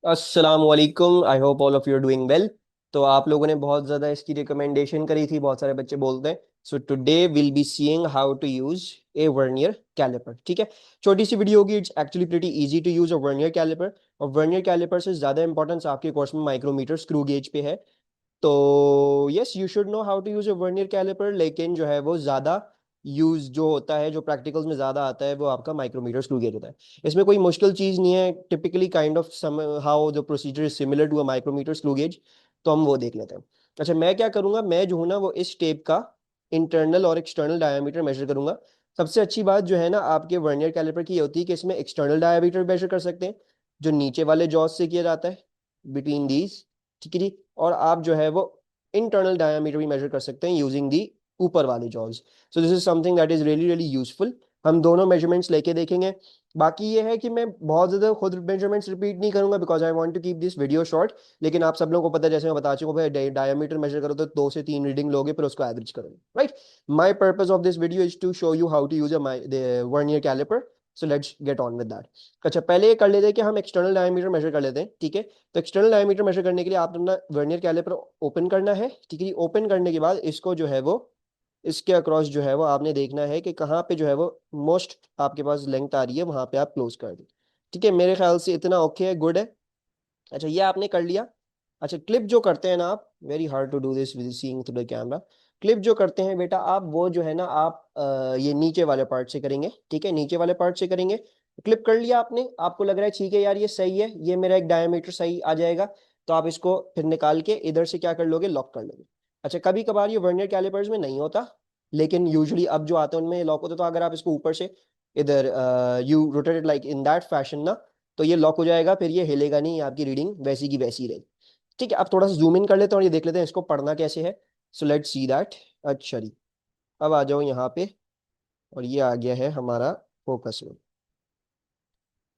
अस्सलामुअलैकुम। I hope all of you are doing well. तो आप लोगों ने बहुत ज़्यादा इसकी रिकमेंडेशन करी थी, बहुत सारे बच्चे बोलते हैं। So today will be seeing how to use a vernier calliper. ठीक है, छोटी सी वीडियो होगी। It's actually pretty easy to use a vernier calliper. और वर्नियर कैलिपर से ज़्यादा इंपॉर्टेंस आपके कोर्स में माइक्रोमीटर स्क्रू गेज पे है। तो yes, you should know how to use a vernier calliper, लेकिन जो है वो ज़्यादा यूज जो होता है, जो प्रैक्टिकल्स में ज़्यादा आता है, वो आपका माइक्रोमीटर स्क्रू गेज होता है। इसमें कोई मुश्किल चीज़ नहीं है। Typically kind of somehow the procedure is similar to a micrometer screw gauge. तो हम वो देख लेते हैं। अच्छा, मैं क्या करूँगा, मैं जो हूँ ना वो इस टेप का इंटरनल और एक्सटर्नल डायमीटर मेजर करूंगा। सबसे अच्छी बात जो है ना आपके वर्नियर कैलिपर की ये होती है कि इसमें एक्सटर्नल डायमीटर मेजर कर सकते हैं, जो नीचे वाले जॉज से किया जाता है, बिटवीन दीज। ठीक है जी। और आप जो है वो इंटरनल डायमीटर भी मेजर कर सकते हैं यूजिंग दी ऊपर वाले jaws. So this is something that is really really useful. हम दोनों मेजरमेंट्स लेके देखेंगे। बाकी ये है कि मैं बहुत ज्यादा खुद मेजरमेंट्स रिपीट नहीं करूंगा, because I want to keep this video short. लेकिन आप सब लोगों को पता है, जैसे मैं बता चुका हूँ भाई, डायमीटर मेजर करो तो 2 से 3 रीडिंग लोगे, फिर उसको एवरेज करोगे, right. My purpose of this video is to show you how to use a vernier calliper. So let's get on with that. अच्छा, पहले ये कर लेते हैं कि हम एक्सटर्नल डायमीटर मेजर कर लेते हैं। ठीक है, तो एक्सटर्नल डायमीटर मेजर करने के लिए आप अपना वर्नियर कैलिपर ओपन करना है। ठीक है, ओपन करने के बाद इसको जो है वो इसके अक्रॉस जो है वो आपने देखना है कि कहाँ पे जो है वो मोस्ट आपके पास लेंथ आ रही है, वहां पे आप क्लोज कर दें। ठीक है, मेरे ख्याल से इतना ओके है, गुड है। अच्छा, ये आपने कर लिया। अच्छा, क्लिप जो करते हैं ना आप, very hard to do this with seeing through the camera. Clip जो करते हैं बेटा आप, वो जो है ना आप ये नीचे वाले पार्ट से करेंगे। ठीक है, नीचे वाले पार्ट से करेंगे। क्लिप कर लिया आपने, आपको लग रहा है ठीक है यार ये सही है, ये मेरा एक डायमीटर सही आ जाएगा, तो आप इसको फिर निकाल के इधर से क्या कर लोगे, लॉक कर लोगे। अच्छा, कभी कभार ये वर्नियर कैलिपर्स में नहीं होता, लेकिन यूजुअली अब जो आते हैं उनमें लॉक होता है। तो अगर आप इसको ऊपर से इधर you rotated like in that fashion ना, तो ये लॉक हो जाएगा, फिर ये हिलेगा नहीं, आपकी रीडिंग वैसी की वैसी रहेगी। ठीक है, अब थोड़ा सा जूम इन कर लेते हैं और ये देख लेते हैं इसको पढ़ना कैसे है। So let's see that. अच्छा जी, अब आ जाओ यहाँ पे, और ये आ गया है हमारा फोकस में।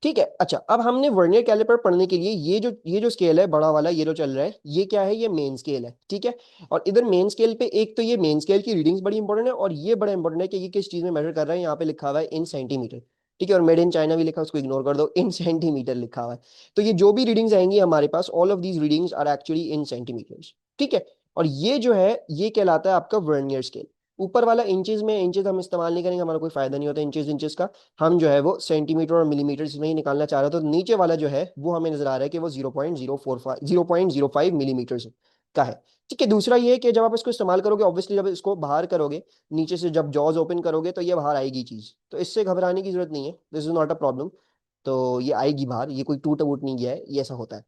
ठीक है, अच्छा अब हमने वर्नियर कैलिपर पढ़ने के लिए ये जो स्केल है बड़ा वाला, ये जो चल रहा है, ये क्या है, ये मेन स्केल है। ठीक है, और इधर मेन स्केल पे एक तो ये मेन स्केल की रीडिंग्स बड़ी इंपॉर्टेंट है, और ये बड़ा इंपॉर्टेंट है कि ये किस चीज में मेजर कर रहा है। यहाँ पे लिखा हुआ है इन सेंटीमीटर। ठीक है, और मेड इन चाइना भी लिखा है, उसको इग्नोर कर दो, इन सेंटीमीटर लिखा हुआ है। तो ये जो भी रीडिंग्स आएंगी हमारे पास, all of these readings are actually in centimetres. ठीक है, और ये जो है ये कहलाता है आपका वर्नियर स्केल। ऊपर वाला इंचेस में, इंचेस हम इस्तेमाल नहीं करेंगे, हमारा कोई फायदा नहीं होता इंचेस इंचेस का। हम जो है वो सेंटीमीटर और मिलीमीटर इसमें ही निकालना चाह रहे हो। तो नीचे वाला जो है वो हमें नजर आ रहा है कि वो 0.005 का है। ठीक है, दूसरा ये है कि जब आप इसको इस्तेमाल करोगे, ऑब्वियसली जब इसको बाहर करोगे, नीचे से जब जॉज ओपन करोगे, तो ये बाहर आएगी चीज, तो इससे घबराने की जरूरत नहीं है, this is not a problem. तो ये आएगी बाहर, ये कोई टूट वूट नहीं गया है, ये ऐसा होता है।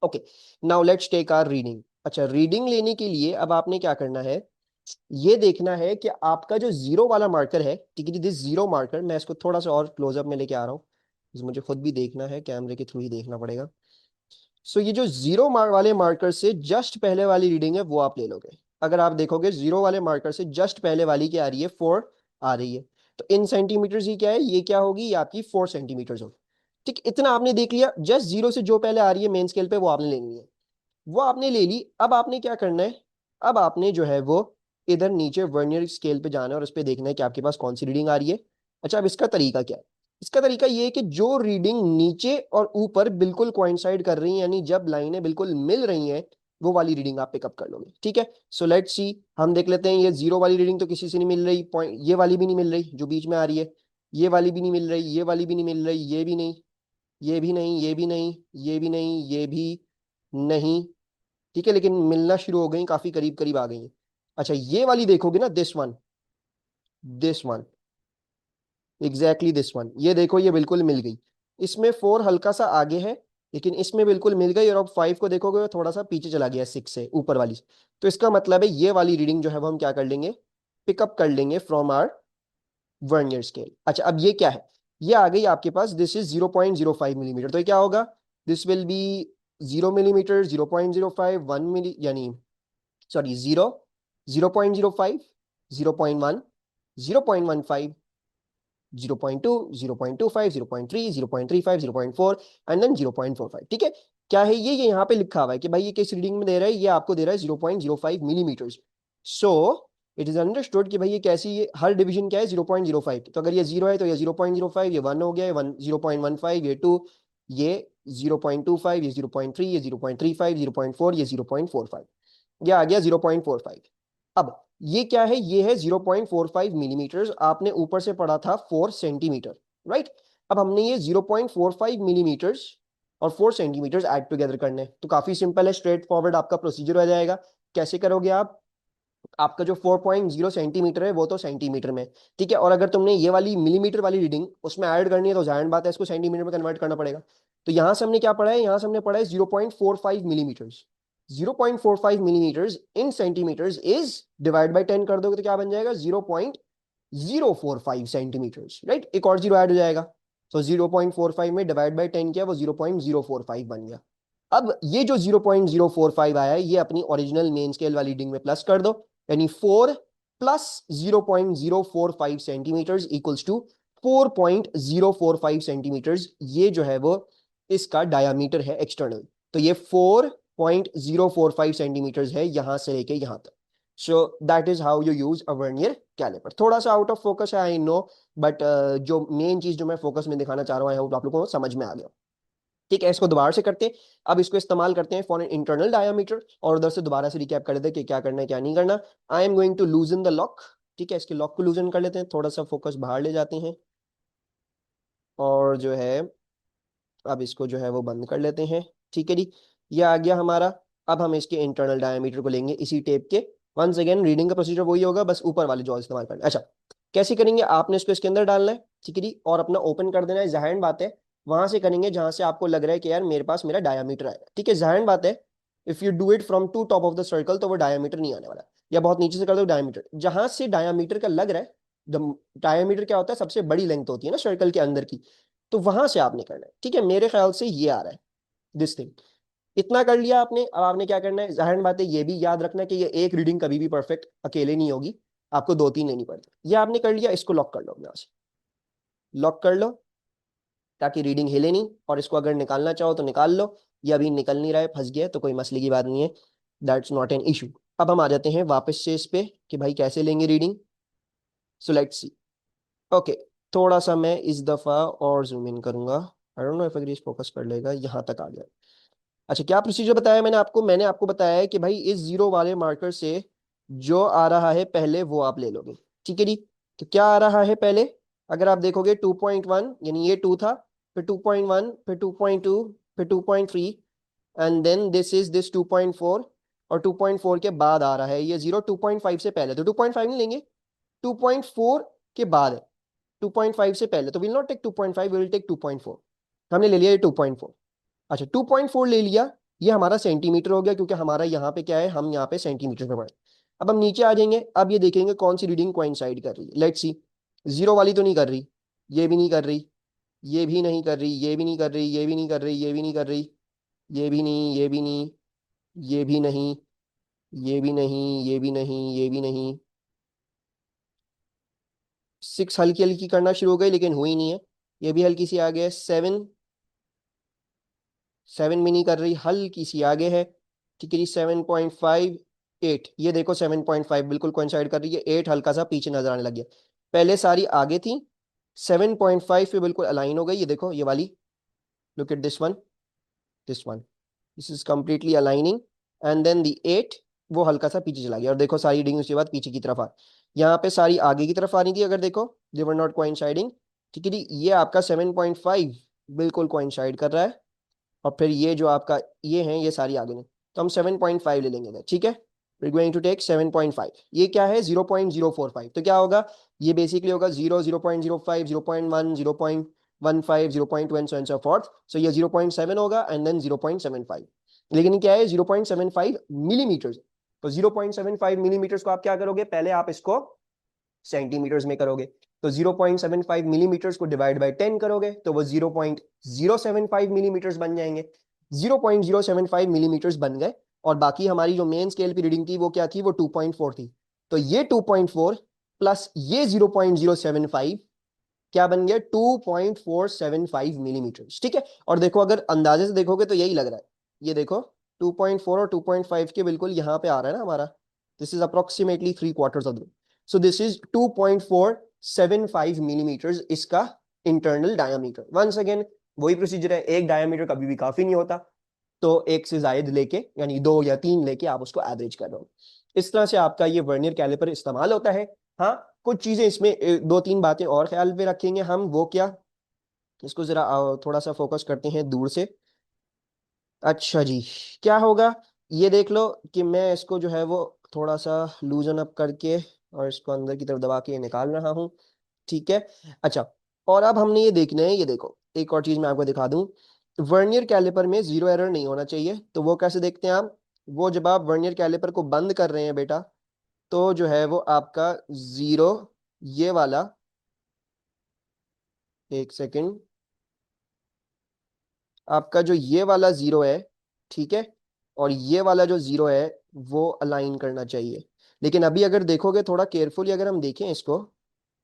Okay, now let's take our reading. अच्छा, रीडिंग लेने के लिए अब आपने क्या करना है, ये देखना है कि आपका जो जीरो वाला मार्कर है, ठीक है, दिस जीरो मार्कर, मैं इसको थोड़ा सा और क्लोजअप में लेके आ रहा हूँ, मुझे खुद भी देखना है, कैमरे के थ्रू ही देखना पड़ेगा। सो ये जो जीरो वाले मार्कर से जस्ट पहले वाली रीडिंग है वो आप ले लोगे। अगर आप देखोगे जीरो वाले मार्कर से जस्ट पहले वाली क्या आ रही है, 4 आ रही है। तो इन सेंटीमीटर्स ही क्या है, ये क्या होगी, ये आपकी 4 सेंटीमीटर्स होगी। ठीक, इतना आपने देख लिया। जस्ट जीरो से जो पहले आ रही है मेन स्केल पे, वो आपने लेनी है। वो आपने ले ली। अब आपने क्या करना है, अब आपने जो है वो इधर नीचे वर्नियर स्केल पे जाना है और उस पे देखना है कि आपके पास कौन सी रीडिंग आ रही है। अच्छा, अब इसका तरीका क्या है, इसका तरीका ये है कि जो रीडिंग नीचे और ऊपर बिल्कुल कोइंसाइड कर रही है, यानी जब लाइनें बिल्कुल मिल रही हैं, वो वाली रीडिंग आप पिकअप कर लोगे। ठीक है, सो लेट्स सी, हम देख लेते हैं। ये जीरो वाली रीडिंग तो किसी से नहीं मिल रही, पॉइंट ये वाली भी नहीं मिल रही जो बीच में आ रही है, ये वाली भी नहीं मिल रही, ये वाली भी नहीं मिल रही, ये भी नहीं, ये भी नहीं, ये भी नहीं, ये भी नहीं, ये भी नहीं। ठीक है, लेकिन मिलना शुरू हो गई, काफी करीब करीब आ गई हैं। अच्छा, ये वाली देखोगे ना, this one exactly this one, ये देखो ये बिल्कुल मिल गई। इसमें 4 हल्का सा आगे है, लेकिन इसमें बिल्कुल मिल गई। और अब 5 को देखोगे वो थोड़ा सा पीछे चला गया 6 से, ऊपर वाली से। तो इसका मतलब है ये वाली रीडिंग जो है वो हम क्या कर लेंगे, पिकअप कर लेंगे फ्रॉम आर वर्नियर स्केल। अच्छा, अब ये क्या है, ये आ गई आपके पास, दिस इज 0.05 मिलीमीटर। तो ये क्या होगा, दिस विल बी 0 मिलीमीटर, 0.05, 1 मिली, यानी सॉरी, 0, 0.05, 0.1, 0.15, 0.2, 0.25, 0.3, 0.35, 0.4 एंड देन 0.45। ठीक है, क्या है ये यहाँ पे लिखा हुआ है कि भाई ये किस रीडिंग में दे रहा है, ये आपको दे रहा है 0.05 millimetre. So it is understood कि भाई ये कैसी, ये हर डिवीजन क्या है 0.05। तो अगर ये 0 है तो ये 0.05, ये 1 हो गया, ये 1, 0.15, ये 2, ये 0.25, ये 0.3, ये 0.35, 0.4, ये 0.45, ये आ गया 0.45। अब ये क्या है, ये है 0.45 मिलीमीटर। आपने ऊपर से पढ़ा था 4 सेंटीमीटर, राइट। अब हमने ये 0.45 मिलीमीटर और 4 सेंटीमीटर ऐड टुगेदर करने हैं। तो काफी सिंपल है, स्ट्रेट फॉरवर्ड आपका प्रोसीजर हो जाएगा। कैसे करोगे आप, आपका जो 4.0 सेंटीमीटर है वो तो सेंटीमीटर में, ठीक है। और अगर तुमने ये वाली मिलीमीटर वाली रीडिंग उसमें ऐड करनी है तो जाहिर बात है इसको सेंटीमीटर में कन्वर्ट करना पड़ेगा। तो यहां से हमने क्या पढ़ा है, यहां से हमने पढ़ा है 0.45 millimetre. 0.45 millimetre in centimetres is divide by 10 कर दोगे तो क्या बन जाएगा, 0.045 सेंटीमीटर, राइट। एक और जीरो ऐड हो जाएगा। तो 0.45 में डिवाइड बाई 10 किया, वो 0.045 बन गया। अब ये जो 0.045 आया है ये अपनी ओरिजिनल मेन स्केल वाली रीडिंग में प्लस कर दो, यानी 4 plus 0.045 centimetre equals to 4.045 centimetre. ये जो है वो इसका डायामीटर है एक्सटर्नल। तो ये 4.045 सेंटीमीटर है यहां से लेके यहां तक। So that is how you use a vernier calliper. थोड़ा सा आउट ऑफ फोकस है आई नो, बट जो मेन चीज जो मैं फोकस में दिखाना चाह रहा हूं आप लोगों को समझ में आ गया, ठीक है। इसको दोबारा से करते हैं। अब इसको इस्तेमाल करते हैं फॉर एन इंटरनल डायमीटर, और उधर से दोबारा से रिकैप कर लेते हैं कि क्या करना है क्या नहीं करना। I am going to loosen the lock, ठीक है। इसके लॉक को लूजन कर लेते हैं, थोड़ा सा फोकस बाहर ले जाते हैं, और जो है अब इसको जो है वो बंद कर लेते हैं, ठीक है जी। ये आ गया हमारा। अब हम इसके इंटरनल डायमीटर को लेंगे इसी टेप के। वंस अगेन रीडिंग का प्रोसीजर वही होगा, बस ऊपर वाले जॉ इस्तेमाल करना है। अच्छा, कैसे करेंगे, आपने इसको इसके अंदर डालना है, ठीक है जी, और अपना ओपन कर देना है। जाहिर बात है वहां से करेंगे जहां से आपको लग रहा है कि यार मेरे पास मेरा डायमीटर आएगा, ठीक है। जाहिर बात है if you do it from to top of the circle तो वो डायमीटर नहीं आने वाला, या बहुत नीचे से कर दो डायमीटर, जहां से डायमीटर का लग रहा है। डायमीटर क्या होता है, सबसे बड़ी लेंथ होती है ना सर्कल के अंदर की, तो वहां से आपने करना है, ठीक है। मेरे ख्याल से ये आ रहा है दिस थिंग। इतना कर लिया आपने। अब आपने क्या करना है, जाहिर बात है ये भी याद रखना कि ये एक रीडिंग कभी भी परफेक्ट अकेले नहीं होगी, आपको 2-3 लेनी पड़ती। ये आपने कर लिया, इसको लॉक कर लो अपने से, लॉक कर लो ताकि रीडिंग हिले नहीं। और इसको अगर निकालना चाहो तो निकाल लो, ये अभी निकल नहीं रहा है, फंस गया तो कोई मसले की बात नहीं है, दैट्स नॉट एन इशू। अब हम आ जाते हैं वापस से इस पे कि भाई कैसे लेंगे reading. So let's see. Okay, थोड़ा सा मैं इस दफा और जूम इन करूंगा। आई डोंट नो इफ अगर फोकस कर लेगा, यहाँ तक आ गया। अच्छा, क्या प्रोसीजर बताया मैंने आपको बताया है कि भाई इस जीरो वाले मार्कर से जो आ रहा है पहले वो आप ले लोगे, ठीक है जी। तो क्या आ रहा है पहले, अगर आप देखोगे 2.1, यानी ये 2 था, फिर 2.1, फिर 2.2, फिर 2.3, and then this is this 2.4, और 2.4 के बाद आ रहा है ये जीरो 2.5 से पहले। तो 2.5 नहीं लेंगे, 2.4 के बाद है, 2.5 से पहले। तो will not take 2.5, will take 2.4। हमने ले लिया ये 2.4। अच्छा, 2.4 ले लिया, ये हमारा सेंटीमीटर हो गया क्योंकि हमारा यहाँ पे क्या है, हम यहाँ पे सेंटीमीटर में पढ़े। अब हम नीचे आ जाएंगे, अब ये देखेंगे कौन सी रीडिंग कोइंसाइड कर रही है। लेट्स सी, जीरो वाली तो नहीं कर रही, ये भी नहीं कर रही, ये भी नहीं कर रही, ये भी नहीं कर रही, ये भी नहीं कर रही, ये भी नहीं कर रही, ये भी नहीं, ये भी नहीं, ये भी नहीं, ये भी नहीं, ये भी नहीं, ये भी नहीं। 6 हल्की हल्की करना शुरू हो गई लेकिन हुई नहीं है। ये भी हल्की सी आ गया। 7, 7 भी नहीं कर रही, हल्की सी आगे है, ठीक है जी। 7.5, 8, ये देखो 7.5 बिल्कुल कोइंसाइड कर रही है, 8 हल्का सा पीछे नजर आने लग गया। पहले सारी आगे थी, 7.5 पे बिल्कुल अलाइन हो गई, ये देखो ये वाली, look at this one, this one, this is completely aligning. And then the 8 वो हल्का सा पीछे चला गया, और देखो सारी रीडिंग उसके बाद पीछे की तरफ आ, यहाँ पे सारी आगे की तरफ आ रही थी, अगर देखो दे वर नॉट कोइंसाइडिंग, ठीक है जी। ये आपका 7.5 बिल्कुल कोइंसाइड कर रहा है, और फिर ये जो आपका ये है ये सारी आगे नहीं। तो हम 7.5 ले लेंगे, ठीक है। We going to take 7.5। ये क्या है, 0.045, तो क्या होगा, ये बेसिकली होगा 0, 0.05, 0.1, 0.15, 0.1 सो एंड सो फोर्थ। सो ये 0.7 होगा एंड देन 0.75। लेकिन ये क्या है, 0.75 मिलीमीटर। तो 0.75 मिलीमीटर को आप क्या करोगे, पहले आप इसको सेंटीमीटर्स में करोगे, तो 0.75 मिलीमीटर्स को डिवाइड बाय 10 करोगे तो वो 0.075 मिलीमीटर्स बन जाएंगे। 0.075 मिलीमीटर्स बन गए, और बाकी हमारी जो मेन स्केल की रीडिंग थी वो क्या थी, वो 2.4 थी। तो ये 2.4 प्लस ये 0.075 क्या बन गया, 2.475 मिलीमीटर्स, ठीक है। और देखो अगर अंदाजे से देखोगे तो यही लग रहा है, ये देखो 2.4 और 2.5 के बिल्कुल यहाँ पे आ रहा है ना हमारा, this is approximately 3/4 of the, so this is 2.475 millimetres इसका इंटरनल डायमीटर। वंस अगेन वही प्रोसीजर है, एक डायमीटर कभी भी काफी नहीं होता, तो एक से जायद लेके यानी 2 या 3 लेके आप उसको एवरेज कर रहे हो। इस तरह से आपका ये वर्नियर कैलिपर इस्तेमाल होता है। हाँ, कुछ चीजें इसमें 2-3 बातें और ख्याल में रखेंगे हम, वो क्या, इसको जरा थोड़ा सा फोकस करते हैं दूर से। अच्छा जी, क्या होगा, ये देख लो कि मैं इसको जो है वो थोड़ा सा लूजन अप करके और इसको अंदर की तरफ दबा के निकाल रहा हूँ, ठीक है। अच्छा, और अब हमने ये देखना है, ये देखो एक और चीज मैं आपको दिखा दूं, वर्नियर कैलिपर में जीरो एरर नहीं होना चाहिए। तो वो कैसे देखते हैं आप, वो जब आप वर्नियर कैलिपर को बंद कर रहे हैं बेटा, तो जो है वो आपका जीरो, ये वाला, एक सेकंड, आपका जो ये वाला जीरो है, ठीक है, और ये वाला जो जीरो है वो अलाइन करना चाहिए। लेकिन अभी अगर देखोगे थोड़ा केयरफुली, अगर हम देखें इसको,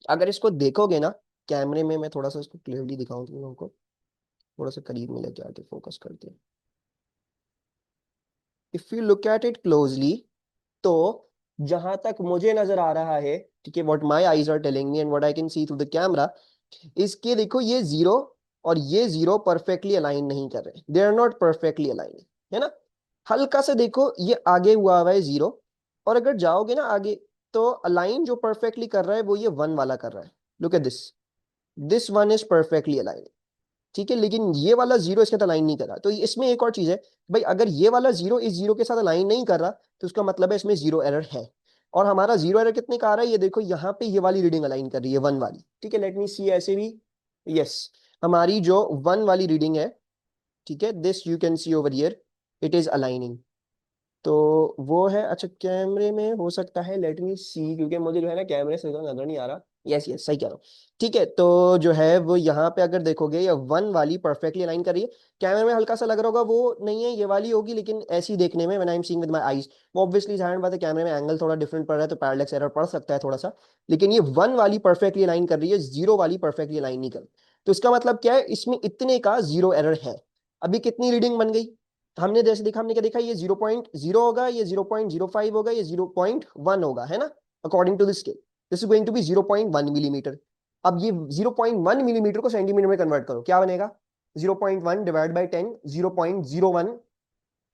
अगर इसको देखोगे ना कैमरे में, मैं थोड़ा सा इसको क्लियरली दिखाऊं तुम लोगों को, थोड़ा सा करीब में लेके आके फोकस करते हैं। If you look at it closely, तो जहां तक मुझे नजर आ रहा है, ठीक है, what my eyes are telling me and what I can see through the camera, इसके देखो ये जीरो और ये जीरो परफेक्टली अलाइन नहीं कर रहे, they are not perfectly align, है ना। हल्का सा देखो ये आगे हुआ है जीरो, और अगर जाओगे ना आगे, तो अलाइन जो परफेक्टली कर रहा है वो ये वन वाला कर रहा है। Look at this one is perfectly align, ठीक है, लेकिन ये वाला जीरो इसके साथ अलाइन नहीं कर रहा। तो इसमें एक और चीज है भाई, अगर ये वाला जीरो इस जीरो के साथ अलाइन नहीं कर रहा, तो उसका मतलब है इसमें जीरो एरर है। और हमारा जीरो एरर कितने का आ रहा है, ये देखो यहाँ पे ये वाली रीडिंग अलाइन कर रही है, वन वाली, ठीक है, लेट मी सी ऐसे भी, यस, हमारी जो वन वाली रीडिंग है, ठीक है, this you can see over here, it is aligning. तो वो है, अच्छा कैमरे में हो सकता है, लेट मी सी, क्योंकि मुझे जो है ना कैमरे से तो नजर नहीं आ रहा, यस यस सही कह रहा हूँ, ठीक है। तो जो है वो यहाँ पे अगर देखोगे, ये वन वाली परफेक्टली अलाइन कर रही है, कैमरे में हल्का सा लग रहा होगा वो नहीं है, ये वाली होगी, लेकिन ऐसी देखने में when I am seeing with my eyes, वो ऑब्वियसली जाहिर बात है कैमरे में एंगल थोड़ा डिफरेंट पड़ रहा है, तो पैरेलैक्स एरर पड़ सकता है थोड़ा सा, लेकिन ये वन वाली परफेक्टली अलाइन कर रही है, जीरो वाली परफेक्टली अलाइन नहीं कर रही। तो इसका मतलब क्या है, इसमें इतने का जीरो एरर है। अभी कितनी रीडिंग बन गई, हमने जैसे देखा, हमने क्या देखा, ये 0.0 होगा, ये 0.05 होगा, ये 0.1 होगा, है ना, according to the scale, this is going to be 0.1 millimetre. अब ये 0.1 मिलीमीटर को सेंटीमीटर में कन्वर्ट करो, क्या बनेगा, 0.1 डिवाइड बाई 10, 0.01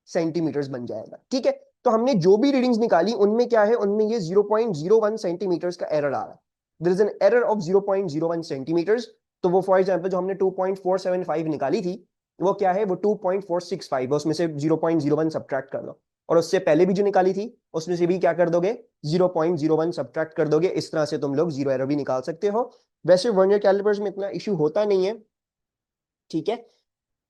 सेंटीमीटर्स बन जाएगा, ठीक है। तो हमने जो भी रीडिंग्स निकाली उनमें क्या है, उनमें ये 0.01 सेंटीमीटर्स का एरर आ रहा है, there is an error of 0.01 centimetres. तो वो फॉर एग्जांपल जो हमने 2.475 निकाली थी, वो क्या है, वो 2.465 है, उसमें से 0.01 सब्ट्रैक्ट कर लो, और उससे पहले भी जो निकाली थी उसमें से भी क्या कर दोगे, 0.01 सब्ट्रैक्ट कर दोगे। इस तरह से तुम लोग जीरो एरर भी निकाल सकते हो। वैसे वर्नियर कैलिपर्स में इतना इश्यू होता नहीं है, ठीक है,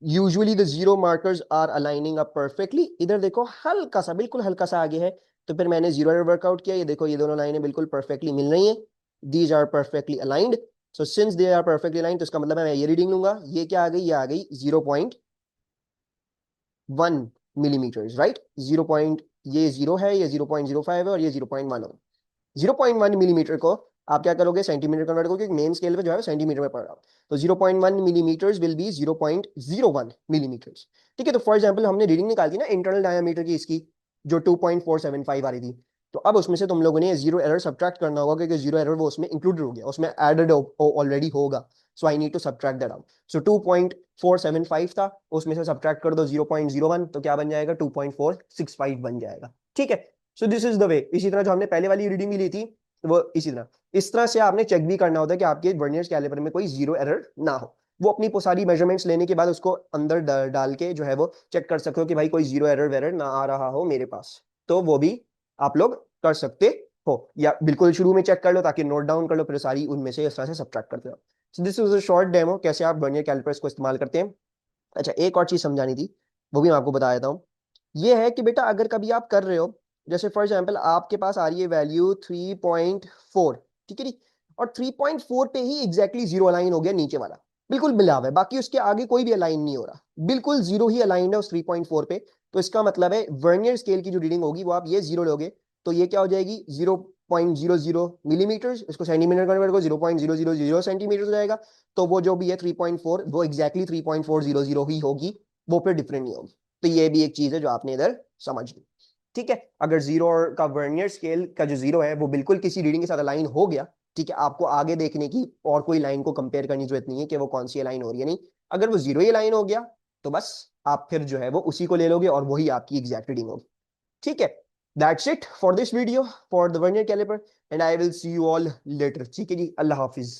usually the zero markers are aligning up perfectly. इधर देखो हल्का सा, बिल्कुल हल्का सा आगे है, तो फिर मैंने जीरो एरर वर्कआउट किया, ये देखो ये दोनों लाइनें बिल्कुल परफेक्टली मिल रही हैं, these are perfectly aligned. So since they are perfectly aligned, तो इसका मतलब है मैं ये रीडिंग लूंगा, ये क्या आ गई, ये आ गई 0.1 मिलीमीटर, राइट, जीरो पॉइंट, ये जीरो है, ये 0.05 है, और ये 0.1 है। 0.1 मिलीमीटर को आप क्या करोगे, सेंटीमीटर कन्वर्ट करोगे, मेन स्केल पे जो है सेंटीमीटर में पड़ रहा है, तो 0.1 मिलीमीटर विल बी 0.01 मिलीमीटर, ठीक है। तो फॉर एग्जांपल हमने रीडिंग निकाली थी ना इंटरनल डायमीटर की इसकी, जो 2.475 आ रही थी, तो अब उसमें से तुम लोगों ने जीरो एरर सब्ट्रैक्ट करना होगा, क्योंकि जीरो एरर वो उसमें इंक्लूडेड हो गया, उसमें एडेड ऑलरेडी होगा, so I need to subtract that out. So 2.475 था, उसमें से सब्ट्रैक्ट कर दो 0.01, तो क्या बन जाएगा, 2.465 बन जाएगा, ठीक है। So this is the way. इसी तरह जो हमने पहले वाली रीडिंग भी ली थी, वो इसी तरह, इस तरह से आपने चेक भी करना होता है कि आपके वर्नियर कैलिपर में कोई जीरो एरर ना हो। वो अपनी सारी मेजरमेंट्स लेने के बाद उसको अंदर डाल के जो है वो चेक कर सकते हो कि भाई कोई जीरो एरर वेरर ना आ रहा हो मेरे पास, तो वो भी आप लोग कर सकते हो, या बिल्कुल शुरू में चेक कर लो ताकि नोट डाउन कर लो, फिर सारी उनमें से इस तरह से सब्ट्रैक्ट करते हो। So this is a short demo कैसे आप वर्नियर कैलिपर्स को इस्तेमाल करते हैं। अच्छा, एक और चीज समझानी थी, वो भी मैं आपको बता देता हूँ। ये है कि बेटा अगर कभी आप कर रहे हो, जैसे फॉर एग्जांपल आपके पास आ रही है वैल्यू 3.4, ठीक है जी, और 3.4 पे ही एग्जैक्टली जीरो अलाइन हो गया नीचे वाला, बिल्कुल मिला हुआ है, बाकी उसके आगे कोई भी अलाइन नहीं हो रहा, बिल्कुल जीरो ही अलाइन है उस 3.4 पे। तो इसका मतलब है वर्नियर स्केल की जो रीडिंग होगी वो आप ये जीरो लोगे, तो ये क्या हो जाएगी, 0.00 मिलीमीटर, इसको सेंटीमीटर कन्वर्ट करो, 0.000 सेंटीमीटर हो जाएगा। तो वो जो भी है 3.4, वो एग्जैक्टली 3.400 ही होगी, वो फिर डिफरेंट नहीं होगी। तो ये भी एक चीज है जो आपने इधर समझ ली, ठीक है। अगर जीरो का वर्नियर स्केल का जो जीरो है वो बिल्कुल किसी रीडिंग के साथ अलाइन हो गया, ठीक है, आपको आगे देखने की और कोई लाइन को कंपेयर करने की जरूरत नहीं है कि वो कौन सी लाइन हो रही है, नहीं, अगर वो जीरो ही लाइन हो गया तो बस आप फिर जो है वो उसी को ले लोगे और वही आपकी एग्जैक्ट रीडिंग होगी। ठीक है, that's it for this video for the vernier calliper and I will see you all later. ठीक है जी, अल्लाह हाफिज।